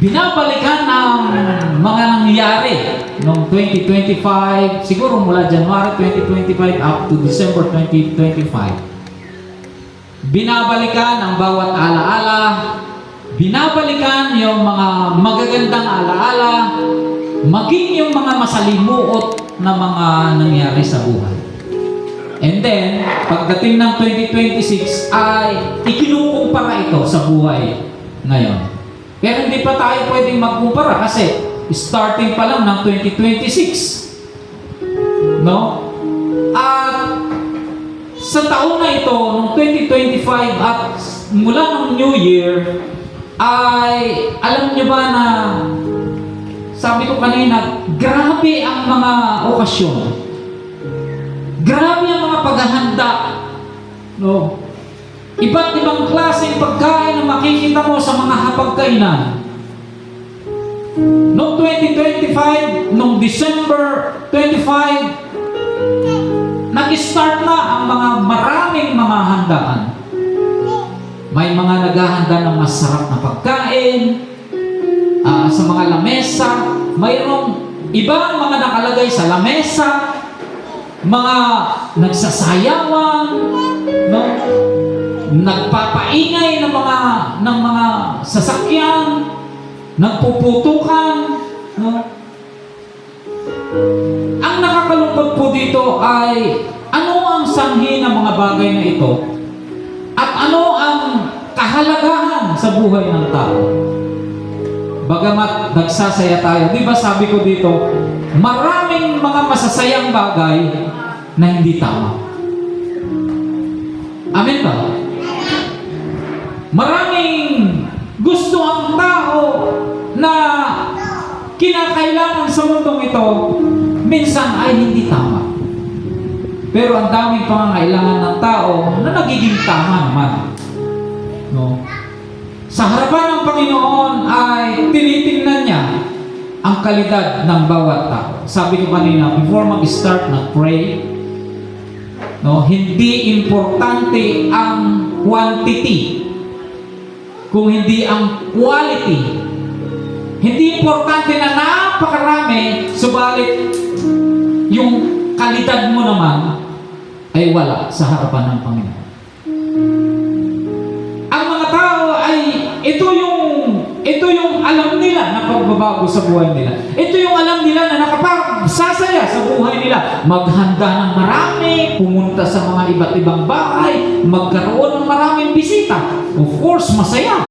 Binabalikan ang mga nangyari noong 2025, siguro mula January 2025 up to December 2025. Binabalikan ang bawat alaala, binabalikan yung mga magagandang alaala, maging yung mga masalimuot na mga nangyari sa buhay. And then, pagdating ng 2026 ay ikinukumpara ito sa buhay ngayon. Pero hindi pa tayo pwedeng magkumpara kasi starting pa lang ng 2026. No? At sa taon na ito, noong 2025 at mula ng New Year, ay alam niyo ba na sabi ko kanina, grabe ang mga okasyon. Grabe ang mga paghahanda. No? Iba't ibang klaseng pagkain na makikita mo sa mga hapagkainan. Noong 2025, noong December 25, nag-start na ang mga maraming mga handaan. May mga naghahanda ng masarap na pagkain, sa mga lamesa. Mayroong ibang mga nakalagay sa lamesa, mga nagsasayawan, no? Nagpapaingay ng mga sasakyan, nagpuputukan, no? Ang nakakalungkot po dito ay ano ang sanhi ng mga bagay na ito at ano ang kahalagahan sa buhay ng tao. Bagamat nagsasaya tayo, di ba sabi ko dito, maraming mga masasayang bagay na hindi tama. Amen ba? Maraming gusto ang tao na kinakailangan sa mundong ito, minsan ay hindi tama. Pero ang daming pangangailangan ng tao na nagiging tama naman. No? Sa harapan ng Panginoon ay tinitingnan niya ang kalidad ng bawat tao. Sabi ko kanina, before mag-start na pray, no, hindi importante ang quantity kung hindi ang quality. Hindi importante na napakarami, subalit yung kalidad mo naman ay wala sa harapan ng Panginoon. Ang mga tao ay ito yung alam nila na pagbabago sa buhay nila. Ito yung alam nila na nakapagsasaya sa buhay nila. Maghanda ng marami, pumunta sa mga iba't ibang bahay, magkaroon ng maraming bisita. Of course, masaya.